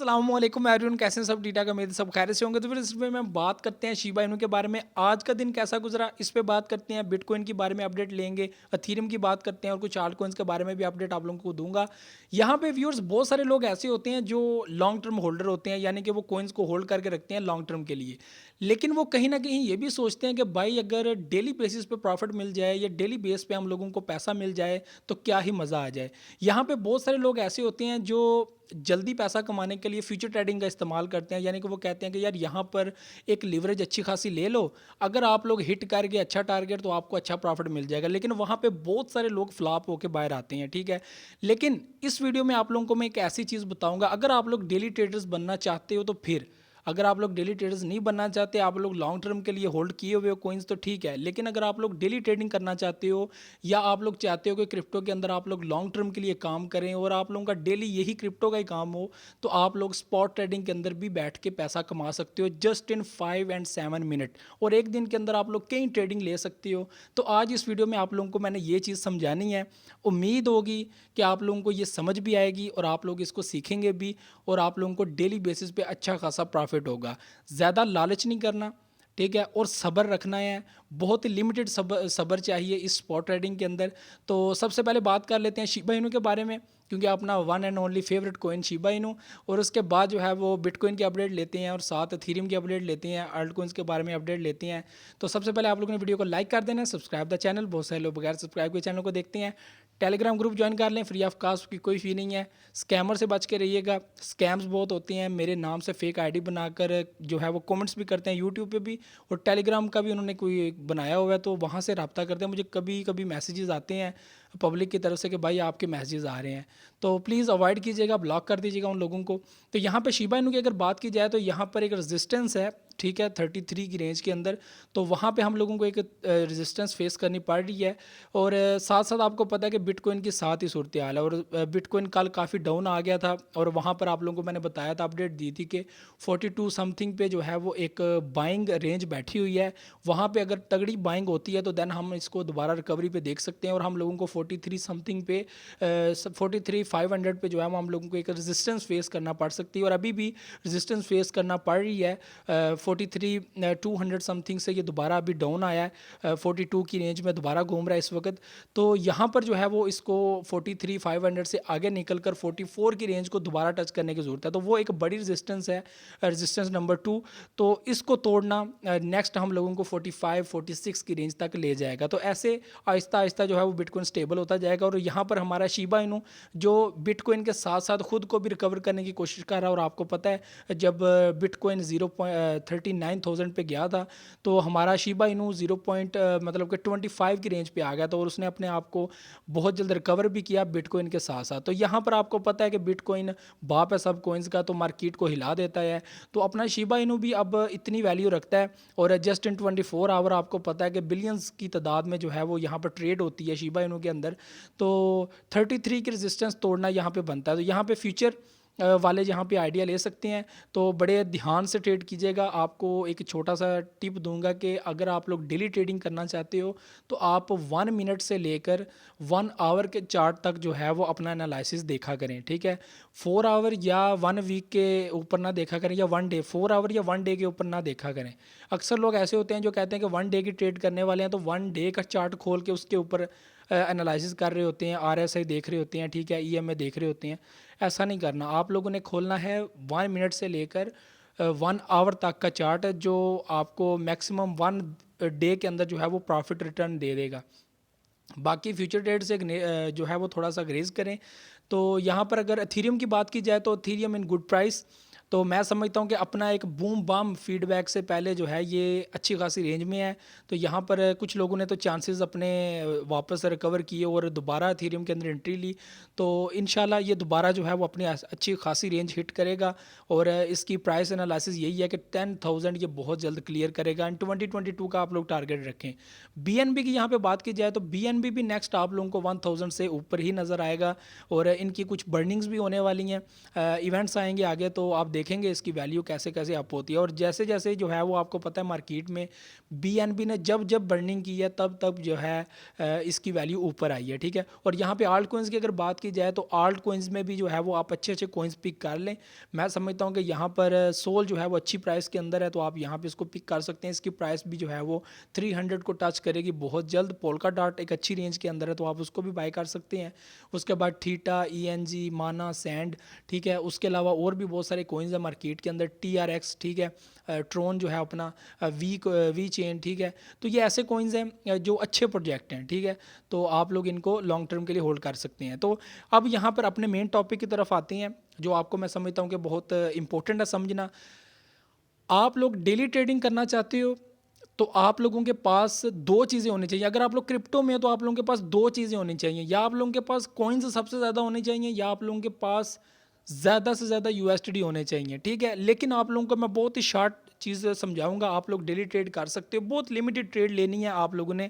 अस्सलामुअलैकुम एवरीवन, कैसे हैं सब? ठीक-ठाक, उम्मीद है सब खैरियत से होंगे। तो फिर इसमें मैं बात करते हैं शिबा इनू के बारे में। आज का दिन कैसा गुजरा इस पे बात करते हैं। बिटकॉइन के बारे में अपडेट लेंगे, एथेरियम की बात करते हैं और कुछ आल्ट कॉइन्स के बारे में भी अपडेट आप लोगों को दूंगा। यहाँ पे व्यूअर्स बहुत सारे लोग ऐसे होते हैं जो लॉन्ग टर्म होल्डर होते हैं, यानी कि वो कॉइन्स को होल्ड करके रखते हैं लॉन्ग टर्म के लिए। लेकिन वो कहीं ना कहीं ये भी सोचते हैं कि भाई अगर डेली बेसिस पे प्रॉफिट मिल जाए या डेली बेस पे हम लोगों को पैसा मिल जाए तो क्या ही मज़ा आ जाए। यहाँ पे बहुत सारे लोग ऐसे होते हैं जो जल्दी पैसा कमाने के लिए फ्यूचर ट्रेडिंग का इस्तेमाल करते हैं, यानी कि वो कहते हैं कि यार यहाँ पर एक लिवरेज अच्छी खासी ले लो, अगर आप लोग हिट कर गए अच्छा टारगेट तो आपको अच्छा प्रॉफिट मिल जाएगा। लेकिन वहाँ पे बहुत सारे लोग फ्लॉप होकर बाहर आते हैं, ठीक है। लेकिन इस वीडियो में आप लोगों को मैं एक ऐसी चीज़ बताऊंगा, अगर आप लोग डेली ट्रेडर्स बनना चाहते हो तो फिर, अगर आप लोग डेली ट्रेडर्स नहीं बनना चाहते, आप लोग लॉन्ग टर्म के लिए होल्ड किए हुए हो कोइंस तो ठीक है। लेकिन अगर आप लोग डेली ट्रेडिंग करना चाहते हो या आप लोग चाहते हो कि क्रिप्टो के अंदर आप लोग लॉन्ग टर्म के लिए काम करें और आप लोगों का डेली यही क्रिप्टो का ही काम हो, तो आप लोग स्पॉट ट्रेडिंग के अंदर भी बैठ के पैसा कमा सकते हो जस्ट इन 5 and 7 मिनट, और एक दिन के अंदर आप लोग कई ट्रेडिंग ले सकते हो। तो आज इस वीडियो में आप लोगों को मैंने ये चीज़ समझानी है। उम्मीद होगी कि आप लोगों को ये समझ भी आएगी और आप लोग इसको सीखेंगे भी, और आप लोगों को डेली बेसिस पे अच्छा खासा प्रॉफिट होगा। ज़्यादा लालच नहीं करना, ठीक है, और सब्र रखना है। बहुत ही लिमिटेड सब्र चाहिए इस स्पॉट ट्रेडिंग के अंदर। तो सबसे पहले बात कर लेते हैं शिबा इनू के बारे में, क्योंकि अपना one and only favourite coin Shiba Inu. और उसके बाद जो है वो बिटकॉइन की अपडेट लेते हैं और साथ एथेरियम की अपडेट लेते हैं, अल्ट कॉइन्स के बारे में अपडेट लेते हैं। तो सबसे पहले आप लोगों ने वीडियो को लाइक कर देना है, सब्सक्राइब द चैनल। बहुत सारे लोग बगैर सब्सक्राइब के चैनल को देखते हैं। टेलीग्राम ग्रुप ज्वाइन कर लें, फ्री ऑफ कास्ट की कोई फ़ी नहीं है। स्कैमर से बच के रहिएगा, स्कैम्स बहुत होते हैं। मेरे नाम से फेक आईडी बनाकर जो है वो कमेंट्स भी करते हैं यूट्यूब पे भी, और टेलीग्राम का भी उन्होंने कोई एक बनाया हुआ है, तो वहाँ से रब्ता करते हैं। मुझे कभी कभी मैसेजेस आते हैं पब्लिक की तरफ से कि भाई आपके मैसेजेस आ रहे हैं, तो प्लीज़ अवॉइड कीजिएगा, ब्लॉक कर दीजिएगा उन लोगों को। तो यहाँ पे शिबा इनू की अगर बात की जाए तो यहाँ पर एक रेजिस्टेंस है, ठीक है, 33 की रेंज के अंदर। तो वहाँ पे हम लोगों को एक रेजिस्टेंस फेस करनी पड़ रही है। और साथ साथ आपको पता है कि बिटकॉइन के साथ ही सूरत हाल है। और बिटकॉइन कल काफ़ी डाउन आ गया था, और वहाँ पर आप लोगों को मैंने बताया था, अपडेट दी थी कि 42 समथिंग पे जो है वो एक बाइंग रेंज बैठी हुई है। वहाँ पे अगर तगड़ी बाइंग होती है तो देन हम इसको दोबारा रिकवरी पे देख सकते हैं, और हम लोगों को 43 समथिंग पे 43,500 पे जो है वो हम लोगों को एक रेजिस्टेंस फेस करना पड़ सकती है, और अभी भी रेजिस्टेंस फेस करना पड़ रही है। 43,200 समथिंग से ये दोबारा अभी डाउन आया है, 42 की रेंज में दोबारा घूम रहा है इस वक्त। तो यहाँ पर जो है वो इसको 43,500 से आगे निकल कर 44 की रेंज को दोबारा टच करने की ज़रूरत है। तो वो एक बड़ी रेजिस्टेंस है, रेजिस्टेंस नंबर 2। तो इसको तोड़ना नेक्स्ट हम लोगों को 45, 46 की रेंज तक ले जाएगा। तो ऐसे आहिस्ता आहिस्ता जो है वो बिटकॉइन स्टेबल होता जाएगा, और यहाँ पर हमारा शिबा इनू जो बिटकॉइन के साथ साथ खुद को भी रिकवर करने की कोशिश कर रहा है। और आपको पता है जब बिटकॉइन 0.39,000 पे गया था, तो हमारा शिबा इनू 0. मतलब कि 25 की रेंज पे आ गया था, और उसने अपने आप को बहुत जल्द रिकवर भी किया बिटकॉइन के साथ साथ। तो यहाँ पर आपको पता है कि बिटकॉइन बाप है सब कॉइन्स का, तो मार्केट को हिला देता है। तो अपना शिबा इनू भी अब इतनी वैल्यू रखता है, और जस्ट इन 24 आवर आपको पता है कि बिलियंस की तादाद में जो है वो यहाँ पर ट्रेड होती है शिबा इनू के अंदर। तो 33 की रेजिस्टेंस तोड़ना यहाँ पे बनता है। तो यहाँ पे फ्यूचर वाले यहाँ पे आइडिया ले सकते हैं, तो बड़े ध्यान से ट्रेड कीजिएगा। आपको एक छोटा सा टिप दूंगा कि अगर आप लोग डेली ट्रेडिंग करना चाहते हो तो आप 1 मिनट से लेकर 1 आवर के चार्ट तक जो है वो अपना एनालिसिस देखा करें, ठीक है। 4 आवर या 1 वीक के ऊपर ना देखा करें, या 1 डे, 4 आवर या 1 डे के ऊपर ना देखा करें। अक्सर लोग ऐसे होते हैं जो कहते हैं कि 1 डे की ट्रेड करने वाले हैं, तो 1 डे का चार्ट खोल के उसके ऊपर एनालिसिस कर रहे होते हैं, आरएसआई देख रहे होते हैं, ठीक है, ईएमए देख रहे होते हैं। ऐसा नहीं करना, आप लोगों ने खोलना है 1 मिनट से लेकर 1 आवर तक का चार्ट, जो आपको मैक्सिमम 1 डे के अंदर जो है वो प्रॉफिट रिटर्न दे देगा। बाकी फ्यूचर ट्रेड से जो है वो थोड़ा सा ग्रेज करें। तो यहाँ पर अगर एथेरियम की बात की जाए तो एथेरियम इन गुड प्राइस। तो मैं समझता हूँ कि अपना एक बूम बम फीडबैक से पहले जो है ये अच्छी खासी रेंज में है। तो यहाँ पर कुछ लोगों ने तो चांसेस अपने वापस रिकवर किए और दोबारा एथेरियम के अंदर एंट्री ली। तो इंशाल्लाह ये दोबारा जो है वो अपनी अच्छी खासी रेंज हिट करेगा, और इसकी प्राइस एनालिसिस यही है कि 10,000 ये बहुत जल्द क्लियर करेगा। एंड 2022 का आप लोग टारगेट रखें। बीएनबी की यहाँ पे बात की जाए तो बीएनबी भी नेक्स्ट आप लोगों को 1000 से ऊपर ही नज़र आएगा, और इनकी कुछ बर्निंग्स भी होने वाली हैं, इवेंट्स आएंगे आगे, तो आप देखेंगे इसकी वैल्यू कैसे कैसे अप होती है। और जैसे जैसे जो है वो आपको पता है मार्केट में BNB ने जब जब बर्निंग की है तब तब जो है इसकी वैल्यू ऊपर आई है, ठीक है। और यहाँ पे आल्ट कोइंस की अगर बात की जाए तो आल्ट कोइंस में भी जो है वो आप अच्छे अच्छे कोइंस पिक कर लें। मैं समझता हूँ कि यहाँ पर सोल जो है वो अच्छी प्राइस के अंदर है, तो आप यहाँ पे इसको पिक कर सकते हैं। इसकी प्राइस भी जो है वो 300 को टच करेगी बहुत जल्द। पोल्का डॉट एक अच्छी रेंज के अंदर है, तो आप उसको भी बाय कर सकते हैं। उसके बाद थीटा, ENG, माना, सैंड, ठीक है। उसके अलावा और भी बहुत सारे कोइंस हैं मार्केट के अंदर, TRX, ठीक है, ट्रोन जो है अपना, वी चेन, ठीक है। तो ये ऐसे कोइंस हैं जो अच्छे प्रोजेक्ट हैं, ठीक है। तो आप लोग इनको लॉन्ग टर्म के लिए होल्ड कर सकते हैं। तो अब यहाँ पर अपने मेन टॉपिक की तरफ आते हैं, जो आपको मैं समझता हूँ कि बहुत इंपॉर्टेंट है समझना। आप लोग डेली ट्रेडिंग करना चाहते हो तो आप लोगों के पास दो चीज़ें होनी चाहिए। अगर आप लोग क्रिप्टो में हो तो आप लोगों के पास दो चीज़ें होनी चाहिए, या आप लोगों के पास कॉइन्स सबसे ज़्यादा होने चाहिए, या आप लोगों के पास ज़्यादा से ज़्यादा USD होने चाहिए, ठीक है। लेकिन आप लोगों को मैं बहुत ही शॉर्ट चीज़ समझाऊंगा, आप लोग डेली ट्रेड कर सकते हो, बहुत लिमिटेड ट्रेड लेनी है आप लोगों ने।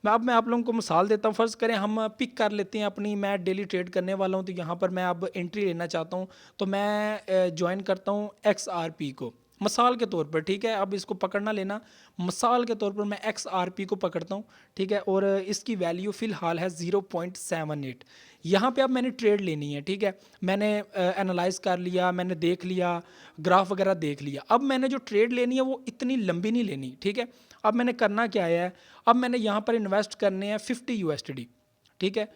मैं आप लोगों को मिसाल देता हूँ। फ़र्ज़ करें हम पिक कर लेते हैं अपनी, मैं डेली ट्रेड करने वाला हूँ, तो यहाँ पर मैं अब एंट्री लेना चाहता हूँ, तो मैं ज्वाइन करता हूँ XRP को मिसाल के तौर पर, ठीक है। अब इसको पकड़ना लेना, मिसाल के तौर पर मैं XRP को पकड़ता हूँ, ठीक है। और इसकी वैल्यू फ़िलहाल है 0.78। यहाँ पे अब मैंने ट्रेड लेनी है, ठीक है। मैंने एनालाइज कर लिया, मैंने देख लिया, ग्राफ वगैरह देख लिया। अब मैंने जो ट्रेड लेनी है वो इतनी लंबी नहीं लेनी, ठीक है। अब मैंने करना क्या है, अब मैंने यहाँ पर इन्वेस्ट करने हैं 50 USD, ठीक है।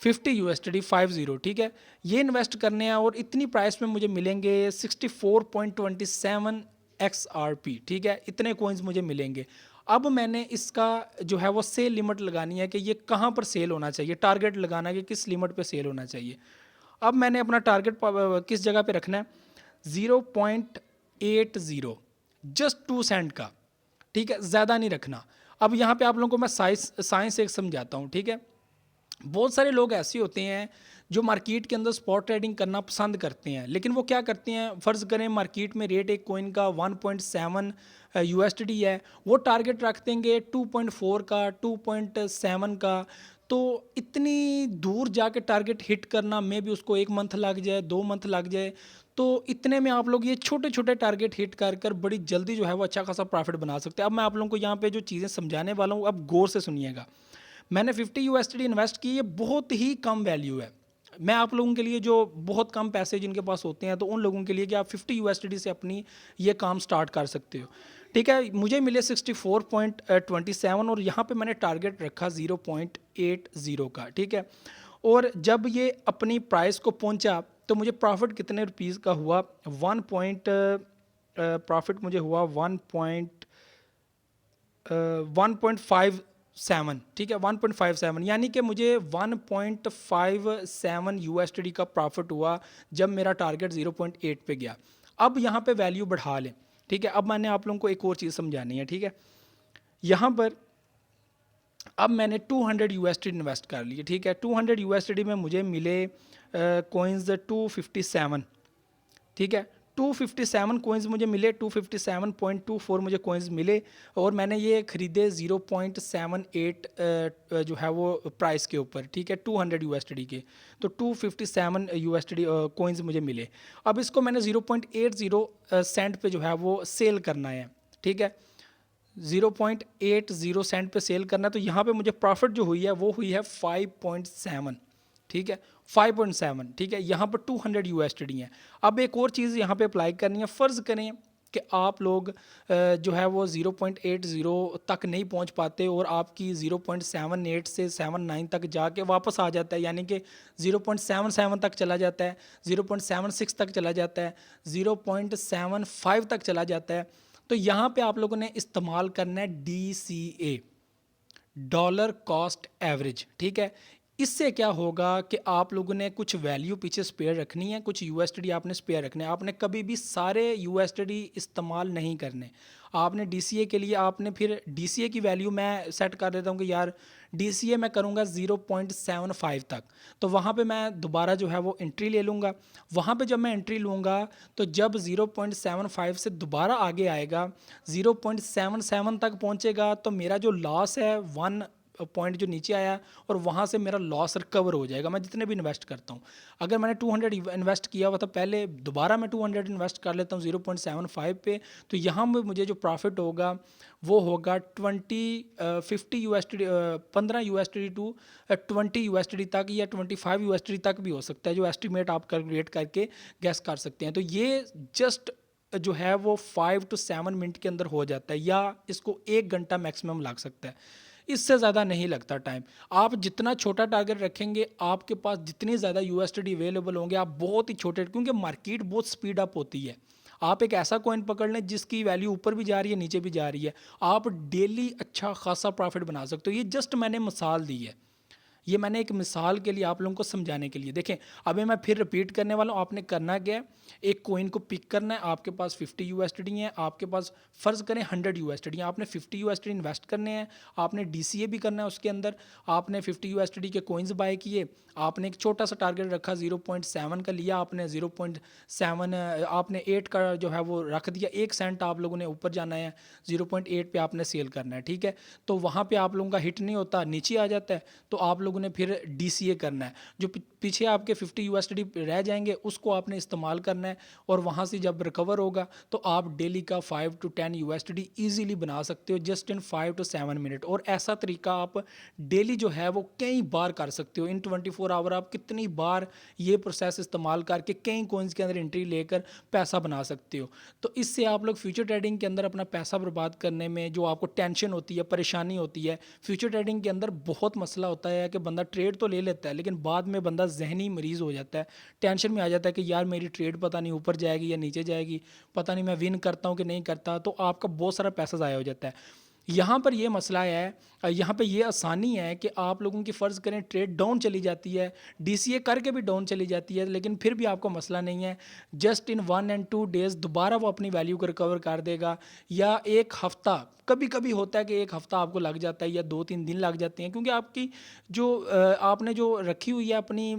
50 USD 50, ठीक है। ये इन्वेस्ट करने हैं और इतनी प्राइस में मुझे मिलेंगे 64.27 XRP, ठीक है। इतने कोइंस मुझे मिलेंगे। अब मैंने इसका जो है वो सेल लिमिट लगानी है कि ये कहाँ पर सेल होना चाहिए, टारगेट लगाना है कि किस लिमिट पे सेल होना चाहिए। अब मैंने अपना टारगेट किस जगह पे रखना है, 0.80, जस्ट 2 सेंट का, ठीक है, ज़्यादा नहीं रखना। अब यहाँ पे आप लोगों को मैं साइंस एक समझाता हूँ, ठीक है। बहुत सारे लोग ऐसे होते हैं जो मार्केट के अंदर स्पॉट ट्रेडिंग करना पसंद करते हैं, लेकिन वो क्या करते हैं, फ़र्ज़ करें मार्केट में रेट एक कोइन का 1.7 USD है, वो टारगेट रख देंगे 2.4 का, 2.7 का। तो इतनी दूर जाके टारगेट हिट करना में भी उसको 1 मंथ लग जाए, 2 मंथ लग जाए। तो इतने में आप लोग ये छोटे छोटे टारगेट हिट कर कर बड़ी जल्दी जो है वो अच्छा खासा प्रॉफिट बना सकते हैं। अब मैं आप लोगों को यहाँ पे जो चीज़ें समझाने वाला हूँ, अब गौर से सुनिएगा। मैंने 50 USD इन्वेस्ट की, ये बहुत ही कम वैल्यू है। मैं आप लोगों के लिए, जो बहुत कम पैसे जिनके पास होते हैं, तो उन लोगों के लिए कि आप 50 USD से अपनी ये काम स्टार्ट कर सकते हो, ठीक है। मुझे मिले 64.27 और यहाँ पे मैंने टारगेट रखा 0.80 का, ठीक है। और जब ये अपनी प्राइस को पहुँचा तो मुझे प्रॉफिट कितने रुपीज़ का हुआ, प्रॉफिट मुझे हुआ 1.57, ठीक है, 1.57, यानी कि मुझे 1.57 USD का प्रॉफिट हुआ जब मेरा टारगेट 0.8 पे गया। अब यहाँ पे वैल्यू बढ़ा लें, ठीक है। अब मैंने आप लोगों को एक और चीज़ समझानी है, ठीक है। यहाँ पर अब मैंने 200 USD इन्वेस्ट कर लिए, ठीक है। 200 USD में मुझे मिले कोइंस 257, ठीक है। 257 कोइंस मुझे मिले, 257.24 मुझे कोइंस मिले, और मैंने ये ख़रीदे 0.78 जो है वो प्राइस के ऊपर, ठीक है, 200 USD के। तो 257 USD कोइंस मुझे मिले। अब इसको मैंने 0.80 सेंट पे जो है वो सेल करना है, ठीक है, 0.80 सेंट पे सेल करना है। तो यहाँ पे मुझे प्रॉफिट जो हुई है वो हुई है 5.7, ठीक है, 5.7, ठीक है। यहाँ पर 200 USD हैं। अब एक और चीज़ यहाँ पे अप्लाई करनी है। फ़र्ज़ करें कि आप लोग जो है वो 0.80 तक नहीं पहुँच पाते और आपकी 0.78 से 79 तक जाके वापस आ जाता है, यानी कि 0.77 तक चला जाता है, 0.76 तक चला जाता है, 0.75 तक चला जाता है। तो यहाँ पे आप लोगों ने इस्तेमाल करना है DCA, डॉलर कॉस्ट एवरेज, ठीक है। इससे क्या होगा कि आप लोगों ने कुछ वैल्यू पीछे स्पेयर रखनी है, कुछ USD आपने स्पेयर रखने हैं। आपने कभी भी सारे USD इस्तेमाल नहीं करने। आपने DCA के लिए आपने फिर DCA की वैल्यू मैं सेट कर देता हूँ कि यार DCA मैं करूँगा 0.75 तक। तो वहाँ पे मैं दोबारा जो है वो एंट्री ले लूँगा। वहाँ पे जब मैं एंट्री लूँगा तो जब 0.75 से दोबारा आगे आएगा, 0.77 तक पहुँचेगा, तो मेरा जो लॉस है पॉइंट जो नीचे आया और वहाँ से मेरा लॉस रिकवर हो जाएगा मैं जितने भी इन्वेस्ट करता हूँ। अगर मैंने 200 इन्वेस्ट किया हुआ था पहले, दोबारा मैं 200 इन्वेस्ट कर लेता हूँ 0.75 पे, तो यहाँ में मुझे जो प्रॉफिट होगा वो होगा 50 15 यूएसडी टू 20 यूएसडी तक या 25 यूएसडी तक भी हो सकता है, जो एस्टिमेट आप कैलकुलेट करके गैस कर सकते हैं। तो ये जस्ट जो है वो 5 to 7 मिनट के अंदर हो जाता है, या इसको 1 घंटा मैक्सिमम लग सकता है, इससे ज़्यादा नहीं लगता टाइम। आप जितना छोटा टारगेट रखेंगे, आपके पास जितनी ज़्यादा यूएसडी अवेलेबल होंगे, आप बहुत ही छोटे, क्योंकि मार्केट बहुत स्पीड अप होती है। आप एक ऐसा कॉइन पकड़ लें जिसकी वैल्यू ऊपर भी जा रही है नीचे भी जा रही है, आप डेली अच्छा खासा प्रॉफिट बना सकते हो। ये जस्ट मैंने मिसाल दी है, ये मैंने एक मिसाल के लिए आप लोगों को समझाने के लिए। देखें, अभी मैं फिर रिपीट करने वाला हूँ। आपने करना क्या है, एक कोइन को पिक करना है। आपके पास 50 यूएसडी है, आपके पास फ़र्ज़ करें 100 यूएसडी है, आपने 50 यूएसडी इन्वेस्ट करने हैं। आपने डीसीए भी करना है उसके अंदर। आपने 50 यूएसडी के कोइंस बाय किए, आपने एक छोटा सा टारगेट रखा 0.7 का लिया, आपने 0.7 आपने 8 का जो है वो रख दिया, 1 सेंट आप लोगों ने ऊपर जाना है, 0.8 पे आपने सेल करना है, ठीक है। तो वहाँ पे आप लोगों का हिट नहीं होता, नीचे आ जाता है, तो आप लोगों ने फिर डीसीए करना है। जो पीछे आपके 50 यूएसडी रह जाएंगे उसको आपने इस्तेमाल करना है, और वहाँ से जब रिकवर होगा तो आप डेली का 5 to 10 यूएसडी ईजिली बना सकते हो जस्ट इन 5 to 7 मिनट। और ऐसा तरीका आप डेली जो है वो कई बार कर सकते हो। इन 24 आवर आप कितनी बार ये प्रोसेस इस्तेमाल करके कई कोइंस के अंदर एंट्री लेकर पैसा बना सकते हो। तो इससे आप लोग फ्यूचर ट्रेडिंग के अंदर अपना पैसा बर्बाद करने में जो आपको टेंशन होती है, परेशानी होती है, फ्यूचर ट्रेडिंग के अंदर बहुत मसला होता है कि बंदा ट्रेड तो ले लेता है लेकिन बाद में बंदा जहनी मरीज़ हो जाता है, टेंशन में आ जाता है कि यार मेरी ट्रेड पता नहीं ऊपर जाएगी या नीचे जाएगी, पता नहीं मैं विन करता हूँ कि नहीं करता, तो आपका बहुत सारा पैसा ज़ाया हो जाता है। यहाँ पर ये मसला है, यहाँ पे ये आसानी है कि आप लोगों की फ़र्ज़ करें ट्रेड डाउन चली जाती है, डीसीए करके भी डाउन चली जाती है, लेकिन फिर भी आपको मसला नहीं है। जस्ट इन 1 and 2 डेज़ दोबारा वो अपनी वैल्यू को रिकवर कर देगा, या एक हफ़्ता, कभी कभी होता है कि एक हफ़्ता आपको लग जाता है या 2-3 दिन लग जाते हैं, क्योंकि आपकी जो आपने जो रखी हुई है अपनी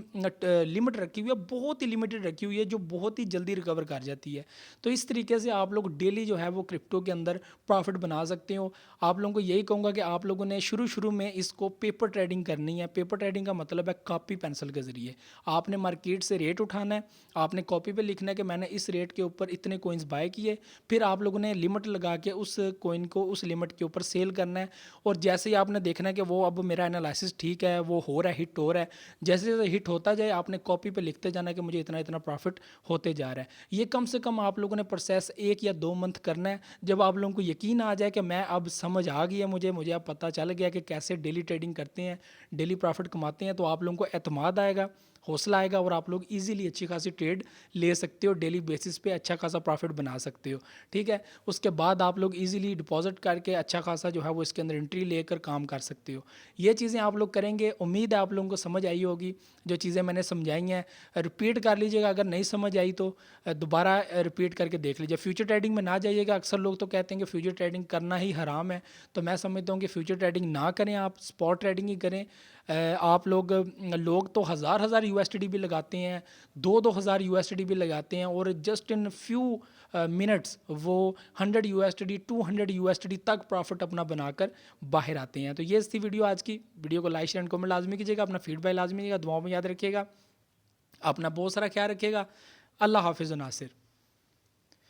लिमिट रखी हुई है, बहुत ही लिमिटेड रखी हुई है, जो बहुत ही जल्दी रिकवर कर जाती है। तो इस तरीके से आप लोग डेली जो है वो क्रिप्टो के अंदर प्रॉफिट बना सकते हो। आप लोगों को यही कहूँगा कि आप लोगों ने शुरू में इसको पेपर ट्रेडिंग करनी है। पेपर ट्रेडिंग का मतलब है कॉपी पेंसिल के ज़रिए आपने मार्केट से रेट उठाना है, आपने कॉपी पे लिखना है कि मैंने इस रेट के ऊपर इतने कोइंस बाय किए, फिर आप लोगों ने लिमिट लगा के उस कोइन को उस लिमिट के ऊपर सेल करना है। और जैसे ही आपने देखना है कि वो अब मेरा एनालिसिस ठीक है, वो हो रहा है, हिट हो रहा है, जैसे जैसे हिट होता जाए आपने कॉपी पे लिखते जाना है कि मुझे इतना इतना प्रॉफिट होते जा रहा है। ये कम से कम आप लोगों ने प्रोसेस 1 या 2 मंथ करना है। जब आप लोगों को यकीन आ जाए कि मैं अब समझ आ गई है, मुझे अब पता चल गया कि कैसे डेली ट्रेडिंग करते हैं, डेली प्रॉफिट कमाते हैं, तो आप लोगों को एतमाद आएगा, हौसला आएगा, और आप लोग इजीली अच्छी खासी ट्रेड ले सकते हो, डेली बेसिस पे अच्छा खासा प्रॉफिट बना सकते हो, ठीक है। उसके बाद आप लोग इजीली डिपॉजिट करके अच्छा खासा जो है वो इसके अंदर एंट्री लेकर काम कर सकते हो। ये चीज़ें आप लोग करेंगे, उम्मीद है आप लोगों को समझ आई होगी। जो चीज़ें मैंने समझाई हैं रिपीट कर लीजिएगा, अगर नहीं समझ आई तो दोबारा रिपीट करके देख लीजिए। फ्यूचर ट्रेडिंग में ना जाइएगा, अक्सर लोग तो कहते हैं कि फ्यूचर ट्रेडिंग करना ही हराम है, तो मैं समझता हूँ कि फ्यूचर ट्रेडिंग ना करें, आप स्पॉट ट्रेडिंग ही करें। आप लोग तो हज़ार यूएसडी भी लगाते हैं, 2-2 हज़ार यूएसडी भी लगाते हैं, और जस्ट इन फ्यू मिनट्स वो 100 यूएसडी 200 यूएसडी तक प्रॉफिट अपना बनाकर बाहर आते हैं। तो ये थी वीडियो आज की। वीडियो को लाइक शेयर एंड कमेंट लाजमी कीजिएगा, अपना फीडबैक लाजमी कीजिएगा, दुआओं में याद रखिएगा, अपना बहुत सारा ख्याल रखिएगा। अल्लाह हाफिज़ नासिर।